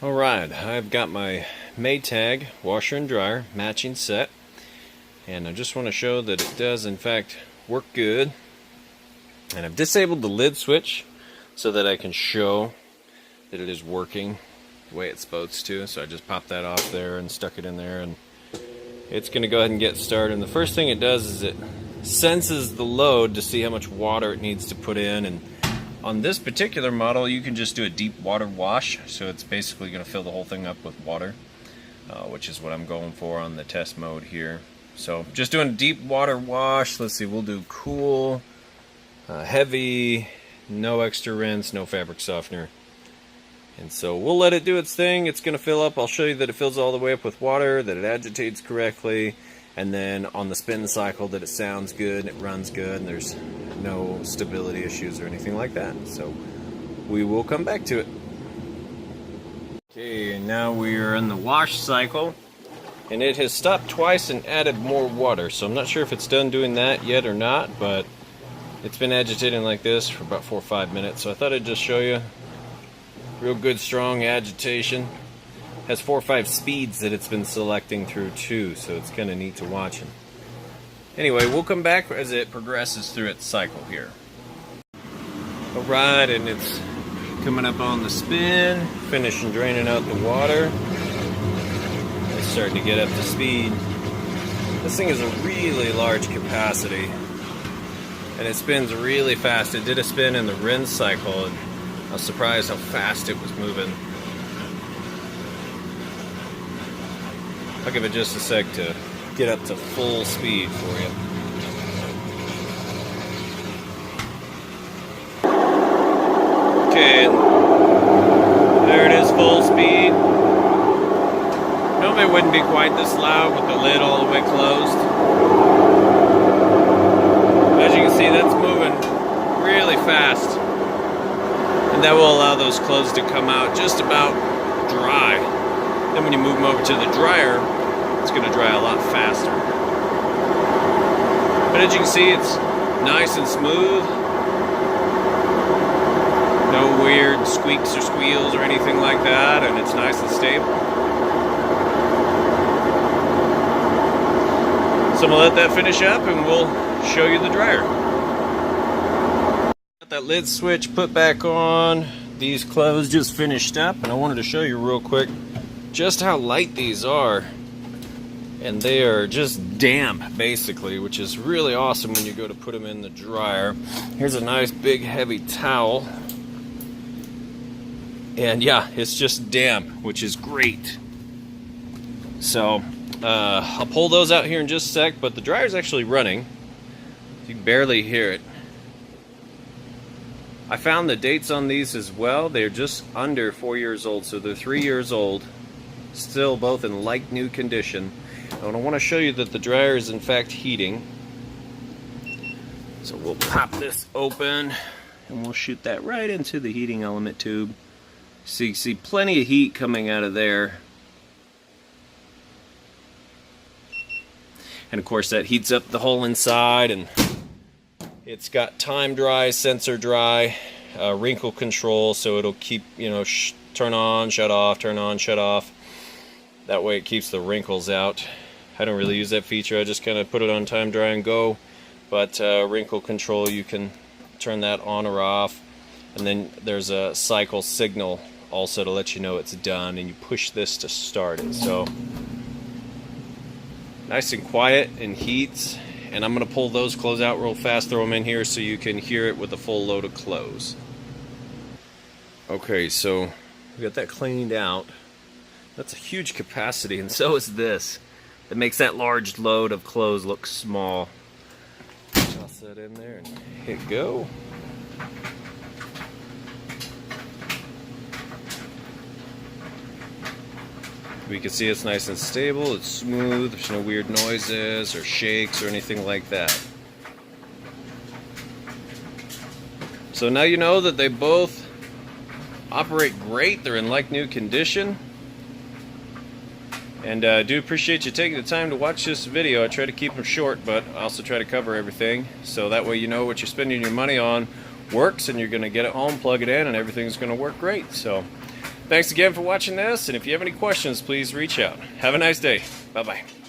Alright, I've got my Maytag washer and dryer matching set, and I just want to show that it does in fact work good. And I've disabled the lid switch so that I can show that it is working the way it's supposed to. So I just popped that off there and stuck it in there, and it's going to go ahead and get started. And the first thing it does is it senses the load to see how much water it needs to put in. And on this particular model, you can just do a deep water wash, so it's basically going to fill the whole thing up with water, which is what I'm going for on the test mode here. So just doing a deep water wash. Let's see, we'll do cool, heavy, no extra rinse, no fabric softener. And so we'll let it do its thing. It's going to fill up. I'll show you that it fills all the way up with water, that it agitates correctly, and then on the spin cycle that it sounds good and it runs good and there's no stability issues or anything like that. So we will come back to it. Okay, now we are in the wash cycle, and it has stopped twice and added more water. So I'm not sure if it's done doing that yet or not, but it's been agitating like this for about 4 or 5 minutes. So I thought I'd just show you. Real good, strong agitation. Has 4 or 5 speeds that it's been selecting through too, so it's kind of neat to watch. Anyway, we'll come back as it progresses through its cycle here. Alright, and it's coming up on the spin, finishing draining out the water. It's starting to get up to speed. This thing is a really large capacity, and it spins really fast. It did a spin in the rinse cycle, and I was surprised how fast it was moving. I'll give it just a sec to get up to full speed for you. Okay, there it is, full speed. Normally it wouldn't be quite this loud with the lid all the way closed. As you can see, that's moving really fast. And that will allow those clothes to come out just about dry. Then when you move them over to the dryer, it's going to dry a lot faster. But as you can see, it's nice and smooth. No weird squeaks or squeals or anything like that, and it's nice and stable. So I'm going to let that finish up and we'll show you the dryer. Got that lid switch put back on. These clothes just finished up, and I wanted to show you real quick just how light these are. And they are just damp, basically, which is really awesome when you go to put them in the dryer. Here's a nice big heavy towel. And yeah, it's just damp, which is great. So I'll pull those out here in just a sec, but the dryer's actually running. You can barely hear it. I found the dates on these as well. They're just under 4 years old, so they're 3 years old. Still both in like new condition. And I want to show you that the dryer is in fact heating. So we'll pop this open and we'll shoot that right into the heating element tube. So you can see plenty of heat coming out of there. And of course that heats up the whole inside, and it's got time dry, sensor dry, wrinkle control, so it'll keep, turn on, shut off, turn on, shut off. That way it keeps the wrinkles out. I don't really use that feature. I just kind of put it on time dry and go. But wrinkle control, you can turn that on or off. And then there's a cycle signal also to let you know it's done, and you push this to start it. So nice and quiet and heats. And I'm going to pull those clothes out real fast, throw them in here so you can hear it with a full load of clothes. Okay, so we got that cleaned out. That's a huge capacity, and so is this. It makes that large load of clothes look small. Toss that in there and hit go. We can see it's nice and stable, it's smooth, there's no weird noises or shakes or anything like that. So now you know that they both operate great, they're in like new condition. And I do appreciate you taking the time to watch this video. I try to keep them short, but I also try to cover everything, so that way you know what you're spending your money on works, and you're going to get it home, plug it in, and everything's going to work great. So Thanks again for watching this, and if you have any questions, please reach out. Have a nice day. Bye-bye.